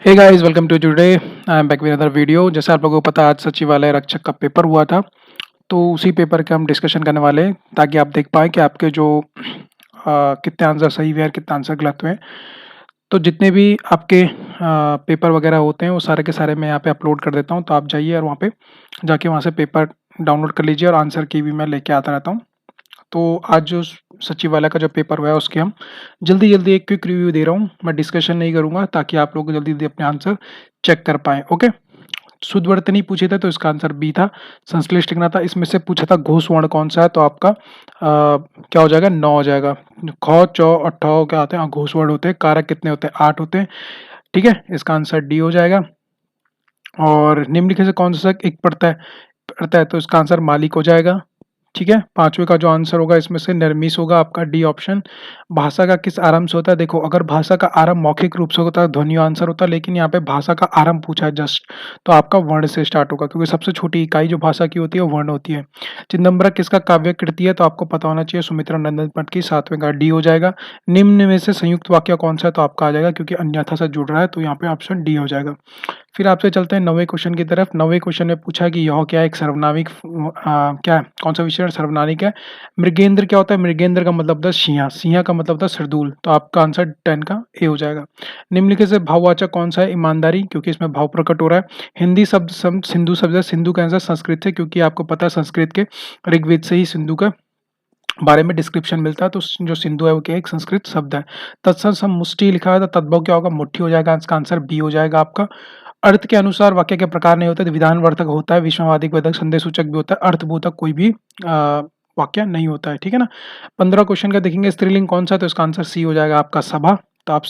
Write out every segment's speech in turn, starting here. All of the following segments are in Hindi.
Hey guys, welcome to today. I am back with other video. जैसे आप लोगों को पता है, आज सचिवालय रक्षक का पेपर हुआ था, तो उसी पेपर के हम डिस्कशन करने वाले हैं ताकि आप देख पाएँ कि आपके जो कितने आंसर सही हुए और कितने आंसर गलत हुए। तो जितने भी आपके पेपर वगैरह होते हैं वो सारे के सारे मैं यहाँ पे अपलोड कर देता हूँ, तो आप जाइए और वहाँ पे जाके वहाँ से पेपर डाउनलोड कर लीजिए और आंसर की भी मैं लेके आता रहता हूँ। तो आज जो सचिवालय का जो पेपर हुआ है उसके हम जल्दी-जल्दी एक क्विक रिव्यू दे रहा हूँ। मैं डिस्कशन नहीं करूँगा ताकि आप लोग जल्दी-जल्दी अपने आंसर चेक कर पाएँ, ओके? शुद्धवर्तनी पूछे थे तो इसका आंसर बी था। संश्लिष्ट लिखना था, इसमें से पूछा था घोष वर्ण कौन-सा है, तो आपका क्या हो जाएगा? 9 हो जाएगा। ख, चौ और ठ क्या होते हैं? घोष वर्ण होते हैं। कारक कितने होते हैं? 8 होते हैं, ठीक है? इसका आंसर डी हो जाएगा। और निम्नलिखित से कौन-सा एक पड़ता है तो इसका आंसर मालिक हो जाएगा, ठीक है। पांचवे का जो आंसर होगा इसमें से निर्मिस होगा आपका डी ऑप्शन। भाषा का किस आरंभ से होता है? देखो, अगर भाषा का आरंभ मौखिक रूप से होता है ध्वनियों आंसर होता है, लेकिन यहाँ पे भाषा का आरंभ पूछा है जस्ट, तो आपका वर्ण से स्टार्ट होगा क्योंकि सबसे छोटी इकाई जो भाषा की होती है वो वर्ण होती है। चिदंबरम किसका काव्य कृति है? तो आपको पता होना चाहिए सुमित्रा नंदन भट्ट की। सातवें का डी हो जाएगा। निम्न में से संयुक्त वाक्य कौन सा है? तो आपका आ जाएगा क्योंकि अन्यथा से जुड़ रहा है, तो यहाँ पे ऑप्शन डी हो जाएगा। फिर आपसे चलते हैं 9वें क्वेश्चन की तरफ। 9वें क्वेश्चन में पूछा कि यह क्या है? एक सर्वनामिक क्या है? कौन सा विशेषण सर्वनामिक है? मृगेंद्र क्या होता है? मृगेंद्र का मतलब था सिंह, सिंह का मतलब था शार्दूल, तो आपका आंसर 10 का ए हो जाएगा। निम्नलिखित से भाववाचक कौन सा है? ईमानदारी, क्योंकि इसमें भाव प्रकट हो रहा है। हिंदी शब्द सिंधु शब्द है, सिंधु का आंसर संस्कृत से, क्योंकि आपको पता है संस्कृत के ऋग्वेद से ही सिंधु का बारे में डिस्क्रिप्शन मिलता है, तो जो सिंधु है वो क्या एक संस्कृत शब्द है। तत्सम समुष्टि लिखा है तो तद्भव क्या होगा? मुट्ठी हो जाएगा। इसका आंसर बी हो जाएगा आपका। अर्थ के अनुसार वाक्य के प्रकार नहीं होते, तो विधानवर्धक होता है, विस्मयवादी वेदक संदेश सूचक भी होता है, अर्थबोधक कोई भी वाक्य नहीं होता है, ठीक है ना। 15 क्वेश्चन का देखेंगे, स्त्रीलिंग कौन सा है? तो इसका आंसर सी हो जाएगा आपका सभा, तो आप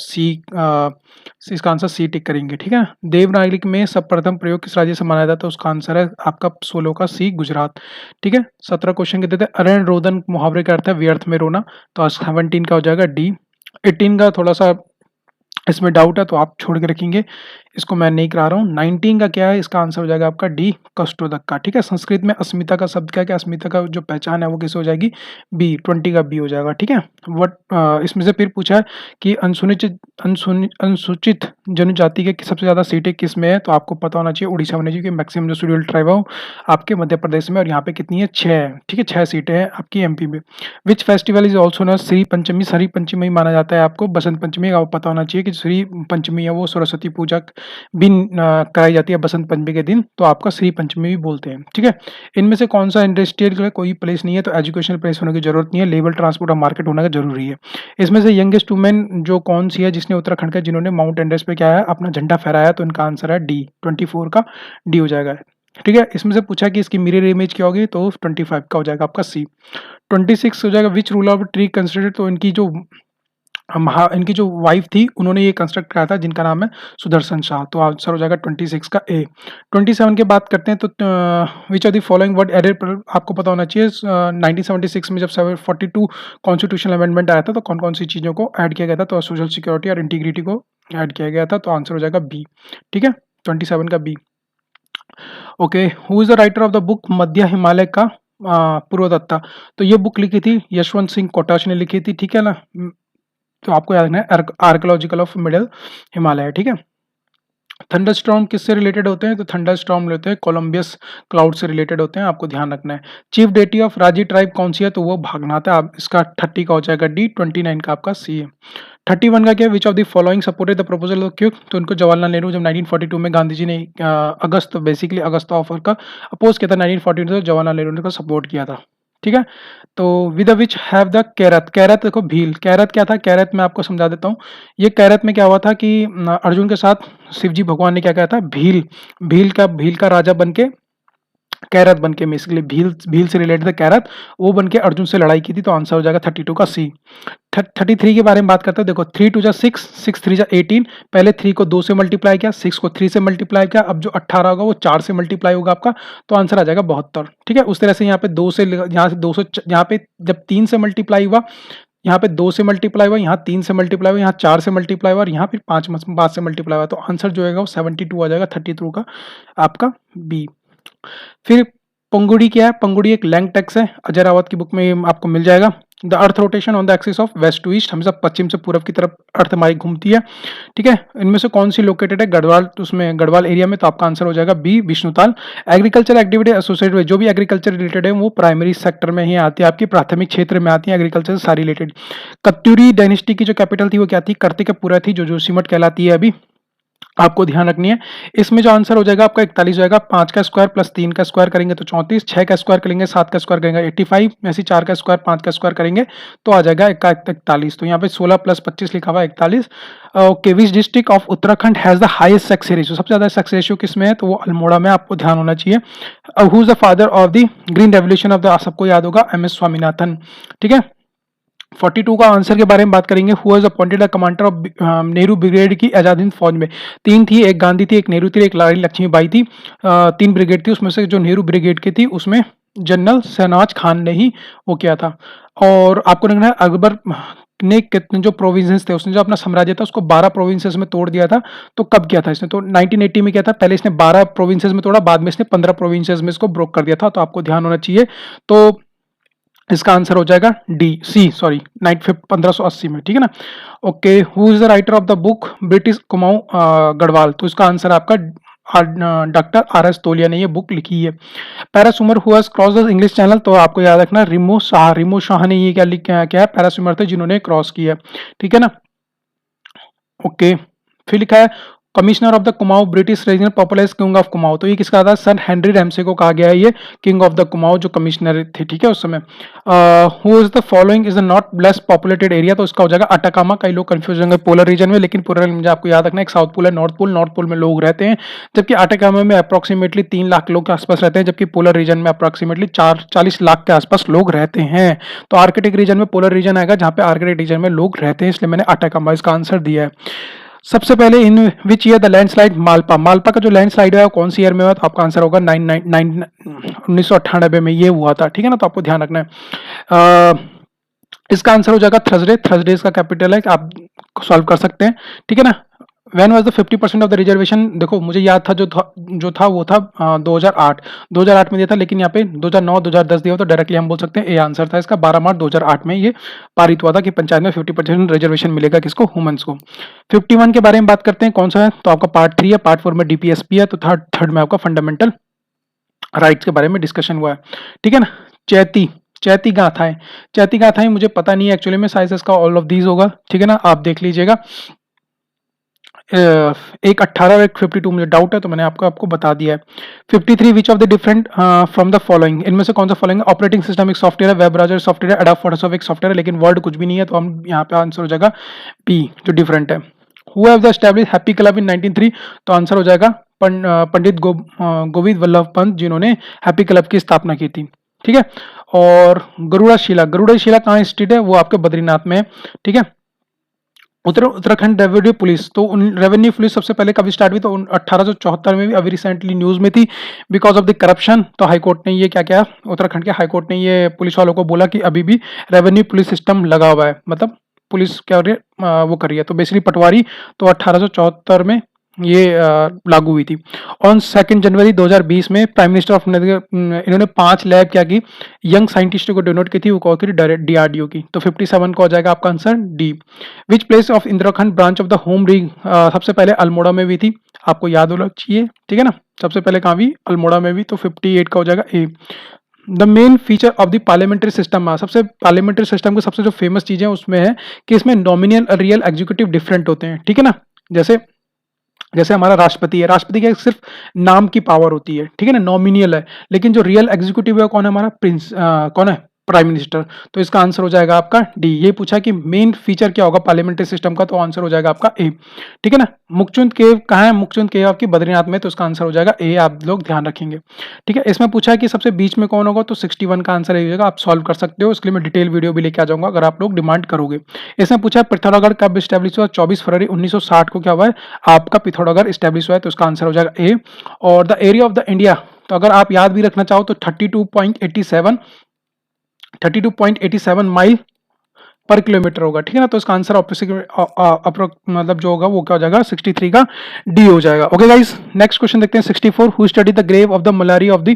इसका आंसर सी टिक करेंगे, ठीक है। देवनागरिक में सर्वप्रथम प्रयोग किस राज्य से माना जाता है? तो उसका आंसर है आपका 16 का सी, गुजरात, ठीक है। 17 क्वेश्चन के देते हैं, अरण रोदन मुहावरे का अर्थ है व्यर्थ में रोना, तो 17 का हो जाएगा डी। 18 का थोड़ा सा इसमें डाउट है तो आप छोड़ के रखेंगे, इसको मैं नहीं करा रहा हूँ। 19 का क्या है? इसका आंसर हो जाएगा आपका डी, कष्टोदक का, ठीक है। संस्कृत में अस्मिता का शब्द क्या है? अस्मिता का जो पहचान है वो किस हो जाएगी? बी। 20 का बी हो जाएगा, ठीक है। इसमें से फिर पूछा है कि अनुसूचित जनजाति के सबसे ज्यादा सीटें किस में है? तो आपको पता होना चाहिए उड़ीसा होना चाहिए कि मैक्सिमम जो शेड्यूल्ड ट्राइब है आपके मध्य प्रदेश में, और यहाँ पे कितनी है? 6 है, ठीक है। 6 सीटें हैं आपकी एमपी में। Which festival is also known Shri Panchami? Shri Panchami माना जाता है आपको बसंत पंचमी का पता होना चाहिए कि श्री पंचमी है वो सरस्वती पूजा भी कराई जाती है बसंत पंचमी के दिन, तो आपका श्री पंचमी भी बोलते हैं, ठीक है। इनमें से कौन सा इंडस्ट्रियल कोई प्लेस नहीं है? तो एजुकेशनल प्लेस होने की जरूरत नहीं है, लेवल ट्रांसपोर्ट और मार्केट होना का जरूरी है। इसमें से यंगेस्ट वुमेन जो कौन सी है जिसने उत्तराखंड का जिन्होंने माउंट एवरेस्ट पे क्या है अपना झंडा फहराया? तो इनका आंसर है डी, 24 का डी हो जाएगा, ठीक है। इसमें से पूछा कि इसकी मिरर इमेज क्या होगी? तो 25 का हो जाएगा आपका सी। 26 हो जाएगा, which rule of tree consider? तो इनकी जो वाइफ थी उन्होंने ये कंस्ट्रक्ट कराया था जिनका नाम है सुदर्शन शाह, तो आंसर हो जाएगा 26 का ए। 27 की बात करते हैं तो which are the following word added? आपको पता होना चाहिए 1976 में जब 42 कॉन्स्टिट्यूशनल अमेंडमेंट आया था तो कौन कौन सी चीज़ों को ऐड किया गया था? तो सोशल सिक्योरिटी और इंटीग्रिटी को ऐड किया गया था, तो आंसर हो जाएगा बी, ठीक है। 27 का B. Okay, who is the writer of the book Madhya Himalaya का पूर्वदत्ता? तो ये बुक लिखी थी यशवंत सिंह कोटाच ने लिखी थी, ठीक है ना। तो आपको याद रखना है आर्कोलॉजिकल ऑफ मिडिल हिमालय, ठीक है। थंडरस्टॉर्म किससे रिलेटेड होते हैं? तो थंडरस्टॉर्म होते हैं कोलंबियस क्लाउड से रिलेटेड होते हैं, आपको ध्यान रखना है। चीफ डेटी ऑफ राजी ट्राइब कौन सी है? तो वो भागनाथ है, आप इसका 30 का हो जाएगा डी। 29 का आपका सी है। 31 का क्या? विच of the following supported the proposal of क्यों? तो इनको जवाहरलाल नेहरू जब 1942 में गांधी जी ने अगस्त ऑफर का अपोज किया था 1942 में, जवाहरलाल नेहरू ने सपोर्ट किया था, ठीक है। तो विद विच हैव द कैरत? कैरत देखो भील, कैरत क्या था? कैरत मैं आपको समझा देता हूँ। ये कैरत में क्या हुआ था कि अर्जुन के साथ शिवजी भगवान ने क्या कहा था? भील, भील का राजा बन के कैरत बन के बेसिकली भील से रिलेटेड था कैरत, वो बन के अर्जुन से लड़ाई की थी, तो आंसर हो जाएगा 32 का सी। 33 के बारे में बात करते हैं। देखो 3 2 जा 6, 6 3 जा 18, पहले 3 को 2 से मल्टीप्लाई किया, 6 को 3 से मल्टीप्लाई किया, अब जो 18 होगा वो 4 से मल्टीप्लाई होगा आपका, तो आंसर आ जाएगा 72, ठीक है। उस तरह से यहाँ पे 2 से यहाँ से 200, यहाँ पे जब 3 से मल्टीप्लाई हुआ, यहाँ पे 2 से मल्टीप्लाई हुआ, यहाँ 3 से मल्टीप्लाई हुआ, यहाँ 4 से मल्टीप्लाई हुआ, और यहाँ फिर 5 से मल्टीप्लाई हुआ, तो आंसर जो है वो 72 आ जाएगा 32 का आपका बी। फिर पंगुड़ी क्या है? पंगुड़ी एक लैंग टेक्स है, अजय रावत की बुक में आपको मिल जाएगा। The earth rotation on the axis of west to east, हमेशा पश्चिम से पूरब की तरफ अर्थ हमारी घूमती है। ठीक है, इनमें से कौन सी लोकेटेड है गढ़वाल, तो उसमें गढ़वाल एरिया में, तो आपका आंसर हो जाएगा बी विष्णुताल। एग्रीकल्चर एक्टिविटी एसोसिएटेड में जो भी एग्रीकल्चर रिलेटेड है वो प्राइमरी सेक्टर में ही आती है, आपकी प्राथमिक क्षेत्र में आती है एग्रीकल्चर से सारी रिलेटेड। कत्यूरी डायनेस्टी की जो कैपिटल थी वो क्या थी, कर्तिकपुरा थी, जो जोशीमठ कहलाती है अभी, आपको ध्यान रखनी है। इसमें जो आंसर हो जाएगा आपका 41 हो जाएगा, 5 का स्क्वायर प्लस 3 का स्क्वायर करेंगे तो 34, 6 का स्क्वायर करेंगे 7 का स्क्वायर करेंगे 85, ऐसे 4 का स्क्वायर 5 का स्क्वायर करेंगे तो आ जाएगा 41। तो यहाँ पे 16 प्लस 25 लिखा हुआ है 41। Okay, which district of Uttarakhand has the highest sex ratio, सबसे ज्यादा सेक्स रेशियो किसमें है, तो वो अल्मोड़ा में, आपको ध्यान होना चाहिए। Who is the father of the green revolution of the, सबको याद होगा MS स्वामीनाथन। ठीक है, 42 का आंसर के बारे में बात करेंगे। Who was appointed the commander of Nehru brigade की आजाद हिंद फौज में, तीन थी, एक गांधी थी, एक नेहरू थी, एक लाड़ी लक्ष्मीबाई थी। तीन ब्रिगेड थी, उसमें से जो नेहरू ब्रिगेड की थी उसमें जनरल शहनवाज खान ने ही वो किया था। और आपको देखना है अकबर ने कितने जो प्रोविंसेस थे, उसने जो अपना साम्राज्य था उसको 12 प्रोविंसेस में तोड़ दिया था। तो कब किया था इसने, तो 1980 में किया था। पहले इसने 12 प्रोविंसेस में तोड़ा, बाद में इसने 15 प्रोविंसेस में इसको ब्रोक कर दिया था। तो आपको ध्यान होना चाहिए। तो इसका आंसर हो जाएगा डी सी, सॉरी 1580 में। ठीक है ना। Okay, who is the writer of the book British Kumaon Garhwal, तो इसका आंसर आपका डॉक्टर RS तोलिया ने ये बुक लिखी है। पैरासूमर who has cross the English Channel, तो आपको याद रखना रिमो शाह ने ये क्या है, पैरासूमर थे जिन्होंने क्रॉस किया। ठीक है ना। ओके, फिर लिखा है commissioner of the Kumaon British regional popular king of Kumaon, तो ये किसका था, सर हेनरी रैमसे को कहा गया है ये किंग ऑफ द कुमाऊं जो कमिश्नर थे। ठीक है उस समय। Who is the following is the not less populated area, तो इसका हो जाएगा अटाकामा। कई लोग कंफ्यूज होंगे पोलर रीजन में, लेकिन पोलर रीजन आपको याद रखना है, एक साउथ पोल है, नॉर्थ पोल में लोग रहते हैं, जबकि अटाकामा में अप्रोक्सीमेटली 3 लाख लोग के आसपास रहते हैं, जबकि पोलर रीजन में अप्रोक्सीमेटली 40 लाख के आसपास लोग रहते हैं। तो आर्कटिक रीजन में पोलर रीजन आएगा जहां पे आर्कटिक रीजन में लोग रहते हैं, इसलिए मैंने अटाकामा इसका आंसर दिया है। सबसे पहले in which year the landslide Malpa का जो लैंडस्लाइड है कौन सी ईयर में हुआ, तो आपका आंसर होगा 1998 में ये हुआ था। ठीक है ना, तो आपको ध्यान रखना है। इसका आंसर हो जाएगा थर्सडे इसका कैपिटल है, आप सॉल्व कर सकते हैं। ठीक है ना। When was the 50% of the reservation, देखो मुझे याद था जो था वो था 2008 में दिया था, लेकिन यहाँ पे 2009 2010 दिया हो, तो डायरेक्टली हम बोल सकते हैं ए आंसर था इसका। 12 मार्च 2008 में ये पारित हुआ था कि पंचायत में 50% रिजर्वेशन मिलेगा किसको, वुमेन्स को। 51 के बारे में बात करते हैं, कौन सा है, तो आपका पार्ट 3 है, पार्ट 4 में DPSP है, तो थर्ड में आपका फंडामेंटल राइट्स के बारे में डिस्कशन हुआ है। ठीक है ना। चैती गाथाएं मुझे पता नहीं है एक्चुअली में, साइज इसका ऑल ऑफ दीज होगा। ठीक है ना, आप देख लीजिएगा। एक 18 और एक 52 मुझे डाउट है, तो मैंने आपको बता दिया है। 53 विच of the different from the following, इनमें से कौन सा फॉलोइंग, ऑपरेटिंग सिस्टम एक सॉफ्टवेयर है, वेब ब्राउजर सॉफ्टवेयर है, एडोब फोटोशॉप एक सॉफ्टवेयर है, लेकिन वर्ड कुछ भी नहीं है, तो हम यहाँ पे आंसर हो जाएगा बी जो डिफरेंट है। Who have the establish happy club in 1903, तो आंसर हो जाएगा पंडित गोविंद वल्लभ पंत, जिन्होंने हैप्पी क्लब की स्थापना की थी। ठीक है। और गरुड़ा शिला कहाँ स्थित है, वो आपके बद्रीनाथ में है। ठीक है। उत्तराखंड रेवेन्यू पुलिस, तो रेवेन्यू पुलिस सबसे पहले कभी स्टार्ट हुई, तो 1874 में भी अभी रिसेंटली न्यूज में थी बिकॉज ऑफ द करप्शन। तो हाईकोर्ट ने ये क्या किया, उत्तराखंड के हाईकोर्ट ने ये पुलिस वालों को बोला कि अभी भी रेवेन्यू पुलिस सिस्टम लगा हुआ है, मतलब पुलिस क्या हो रही है वो कर रही है। तो बेसिकली पटवारी तो 1874 में ये लागू हुई थी। ऑन 2 जनवरी 2020 में प्राइम मिनिस्टर ऑफ इन्होंने 5 लैब क्या की, यंग साइंटिस्टों को डोनेट की थी, वो कौन की, DRDO की। तो 57 का हो जाएगा आपका answer D. Which place of इंदिराखंड branch of the home league, सबसे पहले अल्मोड़ा में भी थी, आपको याद होना चाहिए। ठीक है ना, सबसे पहले कहाँ भी, अल्मोड़ा में भी। तो 58 का हो जाएगा A. The main feature of the parliamentary system, सबसे पार्लियामेंट्री सिस्टम की सबसे जो फेमस चीजें उसमें है कि इसमें नॉमिनल और रियल एग्जीक्यूटिव डिफरेंट होते हैं। ठीक है ना, जैसे हमारा राष्ट्रपति है, राष्ट्रपति का सिर्फ नाम की पावर होती है। ठीक है ना, नॉमिनियल है, लेकिन जो रियल एग्जीक्यूटिव है कौन है, हमारा कौन है, प्राइम मिनिस्टर। तो इसका आंसर हो जाएगा आपका डी। ये पूछा कि मेन फीचर क्या होगा पार्लियामेंट्री सिस्टम का, तो आंसर हो जाएगा आपका ए। ठीक है ना। मुक्चुंद केव कहाँ है, मुक्चुंद केव आपकी बद्रीनाथ में, तो इसका आंसर हो जाएगा ए, आप लोग ध्यान रखेंगे। ठीक है। इसमें पूछा है कि सबसे बीच में कौन होगा, तो 61 का आंसर हो जाएगा, आप सॉल्व कर सकते हो, इसके लिए मैं डिटेल वीडियो भी लेके आ जाऊंगा अगर आप लोग डिमांड करोगे। इसमें पूछा है पिथौरागढ़ कब स्टैब्लिश हुआ, 24 फरवरी 1960 को क्या हुआ है आपका पिथौरागढ़ स्टैब्लिश हुआ है, तो इसका आंसर हो जाएगा ए। और the area of the India, तो अगर आप याद भी रखना चाहो तो 32.87 माइल पर किलोमीटर होगा। ठीक है ना, तो इसका आंसर मतलब जो होगा वो क्या हो जाएगा, 63 का डी हो जाएगा। ओके गाइस, नेक्स्ट क्वेश्चन देखते हैं 64। Who study the grave of the Malari of the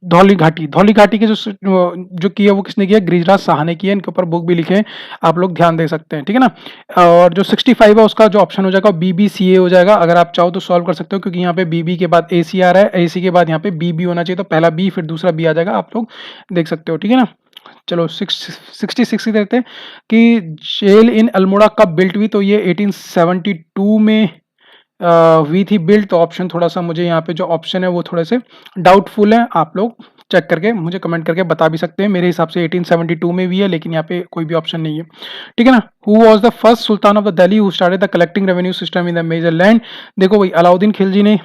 Dhauli घाटी की जो की है वो किसने किया, गिरिराज साहा ने किया। इनके ऊपर बुक भी लिखे हैं, आप लोग ध्यान दे सकते हैं, ठीक है ना। और जो 65 है उसका जो ऑप्शन हो जाएगा BBCA हो जाएगा। अगर आप चाहो तो सॉल्व कर सकते हो, क्योंकि यहाँ पे BB के बाद AC आ रहा है, AC के बाद यहाँ पे BB होना चाहिए, तो पहला B फिर दूसरा B आ जाएगा, आप लोग देख सकते हो, ठीक है ना। चलो 66 की देखते हैं कि जेल इन अल्मोड़ा कब बिल्ट हुई, तो ये 1872 में हुई थी बिल्ट। तो ऑप्शन थोड़ा सा मुझे यहाँ पे जो ऑप्शन है वो थोड़े से डाउटफुल है, आप लोग चेक करके मुझे कमेंट करके बता भी सकते हैं। मेरे हिसाब से 1872 में भी है, लेकिन यहाँ पे कोई भी ऑप्शन नहीं है, ठीक है ना। Who was the first sultan of the Delhi who started the collecting revenue system in the major land. देखो भाई, अलाउद्दीन खिलजी ने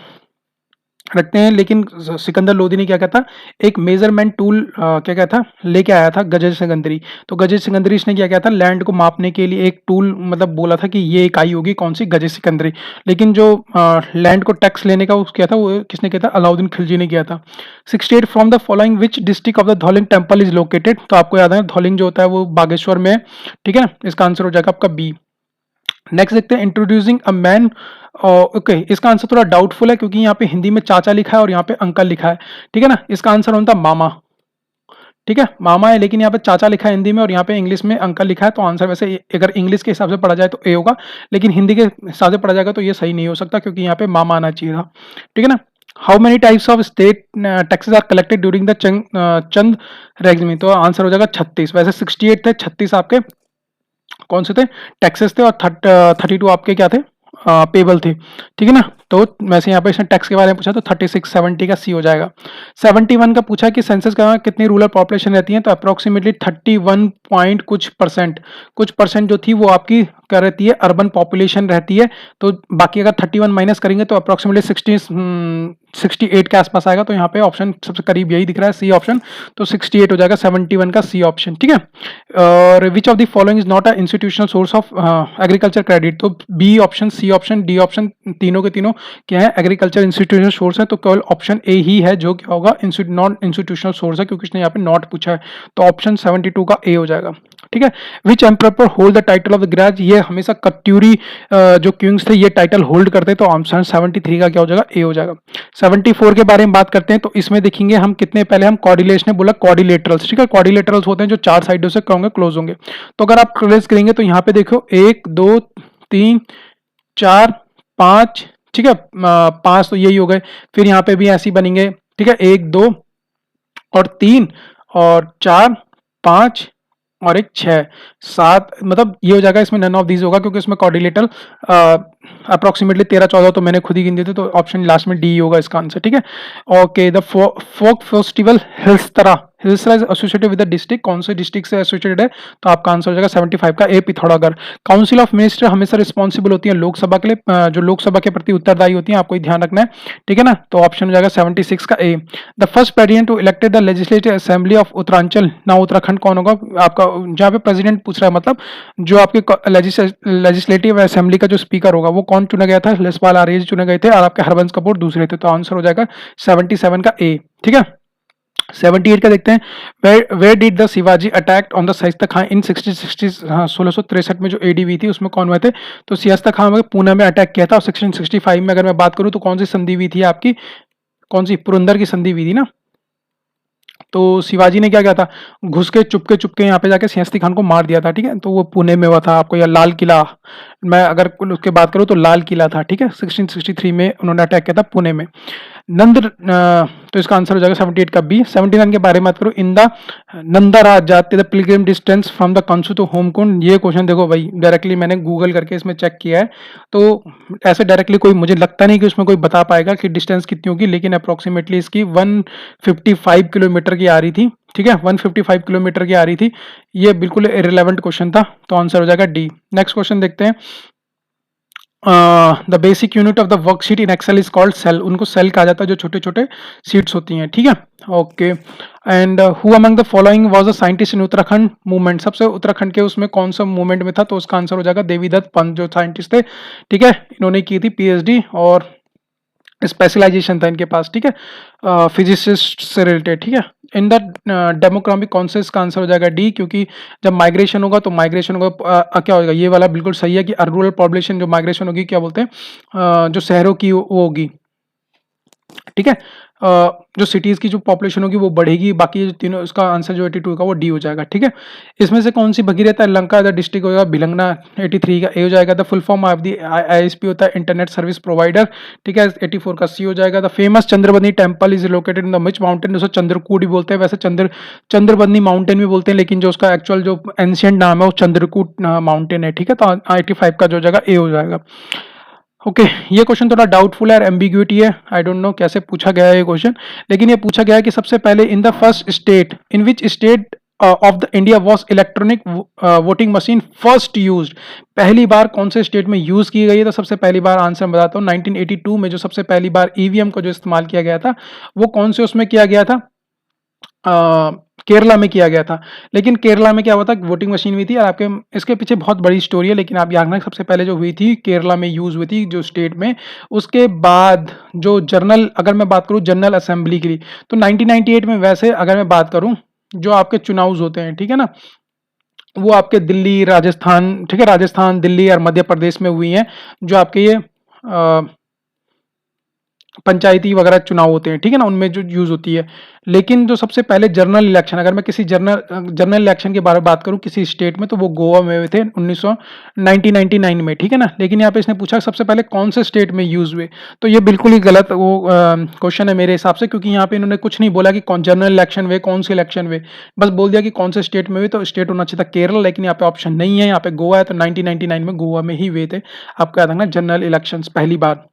रखते हैं, लेकिन सिकंदर लोदी ने क्या कहता, एक मेजरमेंट टूल क्या कहता लेके आया था, गजेट सिकंदरी। तो गजेट सिकंदरी इसने क्या कहता, लैंड को मापने के लिए एक टूल मतलब बोला था कि ये इकाई होगी कौन सी, गजेट सिकंदरी। लेकिन जो लैंड को टैक्स लेने का वो क्या था, वो किसने किया था, अलाउद्दीन खिलजी ने किया था। 68 from the following which district of the Dhauling temple is located. तो आपको याद है धौलिंग जो होता है वो बागेश्वर में है, ठीक है ना। इसका आंसर हो जाएगा आपका बी। नेक्स्ट देखते हैं, इंट्रोड्यूसिंग अ मैन। ओके, इसका आंसर थोड़ा डाउटफुल है, क्योंकि यहाँ पे हिंदी में चाचा लिखा है और यहाँ पे अंकल लिखा है, ठीक है ना। इसका आंसर होता मामा, ठीक है, मामा है, लेकिन यहाँ पे चाचा लिखा है हिंदी में और यहाँ पे इंग्लिश में अंकल लिखा है। तो आंसर वैसे अगर इंग्लिश के हिसाब से पढ़ा जाए तो ए होगा, लेकिन हिंदी के हिसाब से पढ़ा जाएगा तो ये सही नहीं हो सकता, क्योंकि यहाँ पे मामा आना चाहिए था, ठीक है ना। How many types of state taxes are collected during the Chand regime. तो आंसर हो जाएगा 36। वैसे 68 थे, 36 आपके कौन से थे, टैक्सेस थे, और 32 आपके क्या थे, पेबल थे, ठीक है ना। तो वैसे यहाँ पे इसने टैक्स के बारे में पूछा, तो 36 70 का सी हो जाएगा। 71 का पूछा कि सेंसस का कितनी रूरल पॉपुलेशन रहती है, तो अप्रोक्सीमेटली 31 पॉइंट कुछ परसेंट जो थी वो आपकी क्या रहती है, अर्बन पॉपुलेशन रहती है। तो बाकी अगर 31 माइनस करेंगे तो अप्रोक्सीमेटली 68 के आसपास आएगा। तो यहाँ पे ऑप्शन सबसे करीब यही दिख रहा है, सी ऑप्शन। तो 68 हो जाएगा 71 का सी ऑप्शन, ठीक है। और which of the following is not a institutional source of agriculture credit. तो B option, C option, D option, तीनों के तीनों क्या है, एग्रीकल्चर इंस्टीट्यूशनल सोर्स है। तो केवल ऑप्शन ए ही है जो क्या होगा, नॉन इंस्टीट्यूशनल सोर्स है, क्योंकि इसने यहाँ पे नॉट पूछा है। तो ऑप्शन 72 का ए हो जाएगा, ठीक है। Which emperor hold the title of the ग्राज। ये हमेशा कत्यूरी जो क्यूंग्स थे ये टाइटल होल्ड करते, तो ऑप्शन 73 का क्या हो जाएगा, ए हो जाएगा। 74 के बारे में बात करते हैं, तो इसमें देखेंगे हम कितने, पहले हम कॉर्डिलेशन ने बोला कॉर्डिलेटरल्स, ठीक है। कॉर्डिलेटरल्स होते हैं जो चार साइडों से क्या होंगे, क्लोज होंगे। तो अगर आप ट्रेस करेंगे तो यहाँ पे देखो 1 2 3 4 5, ठीक है, 5 तो यही हो गए। फिर यहाँ पे भी ऐसे ही बनेंगे, ठीक है, 1 2 और 3 और 4 5 और एक 6 7, मतलब ये हो जाएगा। इसमें नन ऑफ दीज होगा, क्योंकि इसमें कॉर्डिलेटर अप्रोक्सीमेटली 13-14 तो मैंने खुद ही गिन दिए थे, तो ऑप्शन लास्ट में डी होगा इसका आंसर, ठीक है। Okay, the folk festival Hiljatra is associated with the district, कौन से डिस्ट्रिक्ट से एसोसिएटेड है, तो आपका आंसर हो जाएगा 75 का ए, पिथौरागढ़। काउंसिल ऑफ मिनिस्टर हमेशा रिस्पॉन्सिबल होती है लोकसभा के लिए, जो लोकसभा के प्रति उत्तरदायी होती है, आपको ही ध्यान रखना है, ठीक है ना। तो ऑप्शन हो जाएगा 76 का A. The first president to elected the legislative assembly of Uttaranchal, ना उत्तराखंड कौन होगा आपका, जहाँ पे प्रेसिडेंट पूछ रहा है, मतलब जो आपके लेजिस्लेटिव असेंबली का जो स्पीकर होगा वो कौन चुना गया था, लेसपाल आर्य चुने गए थे, और आपके हरबंस कपूर दूसरे थे। तो आंसर हो जाएगा 77 का ए, ठीक है। 78 का देखते हैं, where did the Shivaji attack on the Shaista Khan in 1663 में जो एडी हुई थी उसमें कौन हुए थे, तो शाइस्ता खान में पुणे में अटैक किया था। और 1665 में अगर मैं बात करूं तो कौन सी संधि हुई थी आपकी, कौन सी, पुरंदर की संधि हुई थी ना। तो शिवाजी ने क्या किया था, घुस के चुपके यहाँ पे जाके सियास्ती खान को मार दिया था, ठीक है। तो वो पुणे में हुआ था आपको, या लाल किला, मैं अगर उसके बात करूँ तो लाल किला था, ठीक है। 1663 में उन्होंने अटैक किया था पुणे में। तो इसका आंसर हो जाएगा 78 का बी। 79 के बारे में बात करूँ, in the Nanda Raj Jat the pilgrim distance from the Kansu to Homkund. ये क्वेश्चन देखो भाई, डायरेक्टली मैंने गूगल करके इसमें चेक किया है, तो ऐसे डायरेक्टली कोई, मुझे लगता नहीं कि उसमें कोई बता पाएगा कि डिस्टेंस कितनी होगी, लेकिन अप्रोक्सीमेटली इसकी 155 किलोमीटर की आ रही थी, ठीक है, 155 किलोमीटर की आ रही थी। ये बिल्कुल इररिलेवेंट क्वेश्चन था, तो आंसर हो जाएगा डी। नेक्स्ट क्वेश्चन देखते हैं, the basic unit of the worksheet in Excel is called cell. उनको सेल कहा जाता है जो छोटे छोटे सीट्स होती हैं, ठीक है। Okay, and who among the following was a scientist in Uttarakhand movement. सबसे उत्तराखंड के उसमें कौन सा मूवमेंट में था, तो उसका आंसर हो जाएगा देवीदत्त पंत, जो साइंटिस्ट थे, ठीक है। इन्होंने की थी पीएचडी और स्पेशलाइजेशन था इनके पास, ठीक है, फिजिसिस्ट से रिलेटेड, ठीक है। इन द डेमोग्राफिक कॉन्सेप्ट का आंसर हो जाएगा डी, क्योंकि जब माइग्रेशन होगा तो माइग्रेशन होगा, क्या होगा, ये वाला बिल्कुल सही है कि रूरल पॉपुलेशन जो माइग्रेशन होगी क्या बोलते हैं, जो शहरों की वो होगी, ठीक है। जो सिटीज़ की जो पॉपुलेशन होगी वो बढ़ेगी, बाकी जो तीनों, इसका आंसर जो 82 का वो डी हो जाएगा, ठीक है। इसमें से कौन सी भगीरथ है? लंका द डिस्ट्रिक्ट होगा भिलंगना, 83 का ए हो जाएगा। The full form of the ISP होता है इंटरनेट सर्विस प्रोवाइडर, ठीक है, 84 का सी हो जाएगा। The famous Chandrabani temple is located in the which mountain? उसे चंद्रकूट ही बोलते हैं, वैसे चंद्रबनी माउंटेन भी बोलते हैं, लेकिन जो उसका एक्चुअल जो एंशियंट नाम है वो चंद्रकूट माउंटेन है, ठीक है। तो 85 का जो जगह ए हो जाएगा। ओके ये क्वेश्चन थोड़ा डाउटफुल है और एम्बिग्यूटी है, आई डोंट नो कैसे पूछा गया है ये क्वेश्चन, लेकिन ये पूछा गया है कि सबसे पहले in the first state in which state of the India was electronic voting machine first used? पहली बार कौन से स्टेट में यूज की गई है? तो सबसे पहली बार आंसर बताता हूँ, 1982 में जो सबसे पहली बार ईवीएम को जो इस्तेमाल किया गया था वो कौन से उसमें किया गया था? केरला में किया गया था। लेकिन केरला में क्या हुआ था, वोटिंग मशीन हुई थी, और आपके इसके पीछे बहुत बड़ी स्टोरी है, लेकिन आप याद रखना सबसे पहले जो हुई थी केरला में यूज हुई थी जो स्टेट में। उसके बाद जो जर्नल, अगर मैं बात करूं जनरल असेंबली की, तो 1998 में, वैसे अगर मैं बात करूं जो आपके चुनाव होते हैं, ठीक है ना, वो आपके दिल्ली, राजस्थान, ठीक है, राजस्थान, दिल्ली और मध्य प्रदेश में हुई हैं, जो आपके ये पंचायती वगैरह चुनाव होते हैं, ठीक है ना, उनमें जो यूज होती है। लेकिन जो सबसे पहले जनरल इलेक्शन, अगर मैं किसी जनरल इलेक्शन के बारे में बात करूं किसी स्टेट में, तो वो गोवा में हुए थे 1999 में, ठीक है ना। लेकिन यहाँ पे इसने पूछा सबसे पहले कौन से स्टेट में यूज हुए, तो ये बिल्कुल ही गलत वो क्वेश्चन है मेरे हिसाब से, क्योंकि यहाँ पे इन्होंने कुछ नहीं बोला कि कौन जनरल इलेक्शन हुए, कौन से इलेक्शन हुए, बस बोल दिया कि कौन से स्टेट में हुए, तो स्टेट होना चाहिए था केरल, लेकिन यहाँ पे ऑप्शन नहीं है, यहाँ पे गोवा है, तो 1999 में गोवा में ही हुए थे, आपको याद रखना जनरल इलेक्शन पहली बार।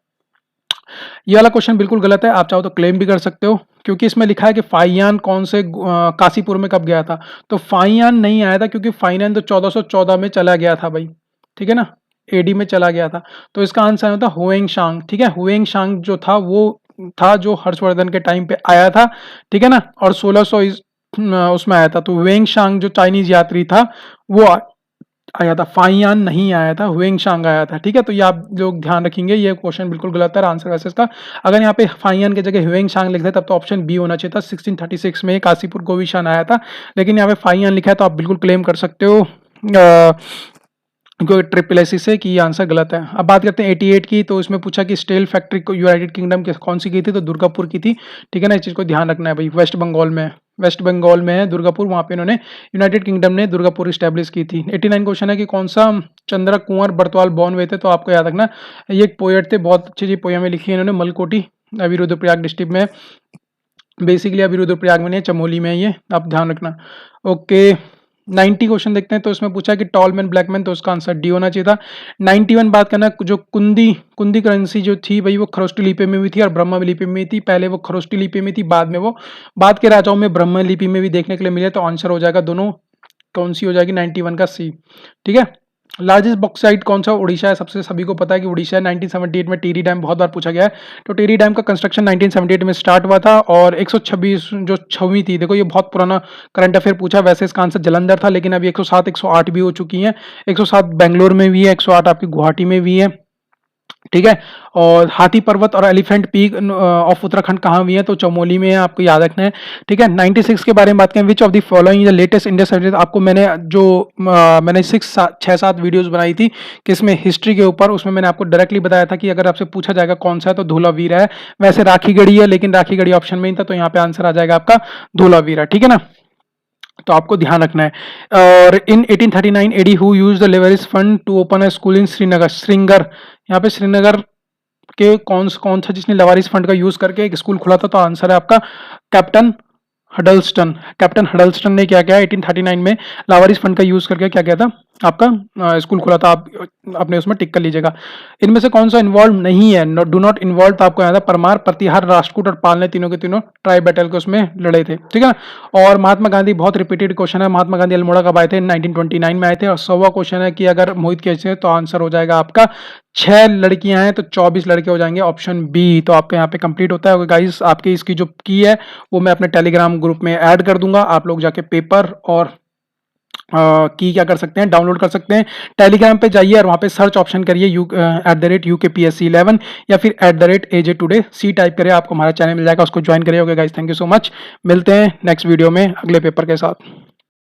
ये वाला क्वेश्चन बिल्कुल गलत है, आप चाहो तो क्लेम भी कर सकते हो, क्योंकि इसमें लिखा है कि फाइयान कौन से काशीपुर में कब गया था, तो फाइयान नहीं आया था, क्योंकि फाइयान तो 1414 में चला गया था भाई, ठीक है ना, एडी में चला गया था। तो इसका आंसर होता हुएंग शांग, ठीक है। हुएंग शांग जो था वो था जो हर्षवर्धन के टाइम पे आया था, ठीक है ना, और 1600 उसमें आया था। तो हुएंग शांग जो चाइनीज यात्री था वो आया था, फाइयान नहीं आया था, हुएंग शांग आया था, ठीक है। तो ये आप लोग ध्यान रखेंगे, ये क्वेश्चन बिल्कुल गलत है आंसर वैसे इसका। अगर यहाँ पे फाइयान की जगह हुएंग शांग लिखते तब तो ऑप्शन बी होना चाहिए था, 1636 में काशीपुर गोविशान आया था, लेकिन यहाँ पे फाइयान लिखा है, तो आप बिल्कुल क्लेम कर सकते हो ट्रिपल एस से कि ये आंसर गलत है। अब बात करते हैं 88 की, तो इसमें पूछा कि स्टील फैक्ट्री को यूनाइटेड किंगडम कौन सी की थी, तो दुर्गापुर की थी, ठीक है ना, इस चीज़ को ध्यान रखना है भाई। वेस्ट बंगाल में है दुर्गापुर, वहाँ पे इन्होंने यूनाइटेड किंगडम ने दुर्गापुर इस्टेब्लिश की थी। 89 क्वेश्चन है कि कौन सा चंद्रा कुंवर बर्तवाल बॉर्न हुए थे, तो आपको याद रखना ये एक पोएट थे, बहुत अच्छी अच्छी पोएमें लिखी है इन्होंने। मलकोटी अभी रुद्रप्रयाग डिस्ट्रिक्ट में, बेसिकली अभी रुद्रप्रयाग में नहीं, चमोली में है ये, आप ध्यान रखना। ओके 90 क्वेश्चन देखते हैं, तो इसमें पूछा कि टॉल मैन ब्लैक मैन, तो उसका आंसर डी होना चाहिए था। 91 बात करना, जो कुंदी करेंसी जो थी भाई वो खरोष्टी लिपि में भी थी और ब्रह्म लिपि में थी। पहले वो खरोष्टी लिपि में थी, बाद में वो बाद के राजाओं में ब्रह्म लिपि में भी देखने के लिए मिले, तो आंसर हो जाएगा दोनों, कौन सी हो जाएगी 91 का सी, ठीक है। लार्जेस्ट बॉक्साइट कौन सा? उड़ीसा है, सबसे सभी को पता है कि उड़ीसा है। 1978 में टिहरी डैम बहुत बार पूछा गया है, तो टिहरी डैम का कंस्ट्रक्शन 1978 में स्टार्ट हुआ था, और 126 जो छवी थी, देखो ये बहुत पुराना करंट अफेयर पूछा, वैसे इसका आंसर जलंधर था, लेकिन अभी 107 108 भी हो चुकी है। 107 बेंगलोर में भी है, 108 आपकी गुवाहाटी में भी है, ठीक है। और हाथी पर्वत और एलिफेंट पीक ऑफ उत्तराखंड कहाँ भी है, तो चमोली में है, आपको याद रखना है, ठीक है। 96 के बारे में बात करें, विच of the following the latest India service, आपको मैंने जो मैंने 6-7 वीडियोस बनाई थी किसमें, हिस्ट्री के ऊपर, उसमें मैंने आपको डायरेक्टली बताया था कि अगर आपसे पूछा जाएगा कौन सा है तो धौलावीरा है। वैसे राखीगढ़ी है, लेकिन राखीगढ़ी ऑप्शन में ही था, तो यहाँ पे आंसर आ जाएगा आपका धौलावीरा, ठीक है ना, तो आपको ध्यान रखना है। और in 1839 AD who use the leverage fund to open a school in Srinagar, यहाँ पे श्रीनगर के कौन सा जिसने लवारिस फंड का यूज करके एक स्कूल खुला था, तो आंसर है आपका कैप्टन हडल्स्टन ने क्या किया 1839 में लावारिस फंड का यूज करके क्या किया था, आपका स्कूल खुला था। आप अपने उसमें टिक कर लीजिएगा। इनमें से कौन सा इन्वॉल्व नहीं है, डू नॉट इन्वॉल्व, तो आपको याद है परमार, प्रतिहार, राष्ट्रकूट और पालने, तीनों के तीनों ट्राई बैटल के उसमें लड़े थे, ठीक है। और महात्मा गांधी, बहुत रिपीटेड क्वेश्चन है, महात्मा गांधी अल्मोड़ा कब आए थे, 1929 में आए थे। और 100वां क्वेश्चन है कि अगर मोहित कैसे है, तो आंसर हो जाएगा आपका 6 लड़कियां हैं तो 24 लड़के हो जाएंगे, ऑप्शन बी। तो आपके यहाँ पे कंप्लीट होता है गाइस। आपकी इसकी जो की है वो मैं अपने टेलीग्राम ग्रुप में ऐड कर दूंगा, आप लोग जाके पेपर और की क्या कर सकते हैं, डाउनलोड कर सकते हैं। टेलीग्राम पे जाइए और वहाँ पे सर्च ऑप्शन करिए @UKPSC11 या फिर @AJ Today टाइप करिए, आपको हमारा चैनल मिल जाएगा, उसको ज्वाइन करिए। Okay guys, thank you so much, मिलते हैं नेक्स्ट वीडियो में अगले पेपर के साथ।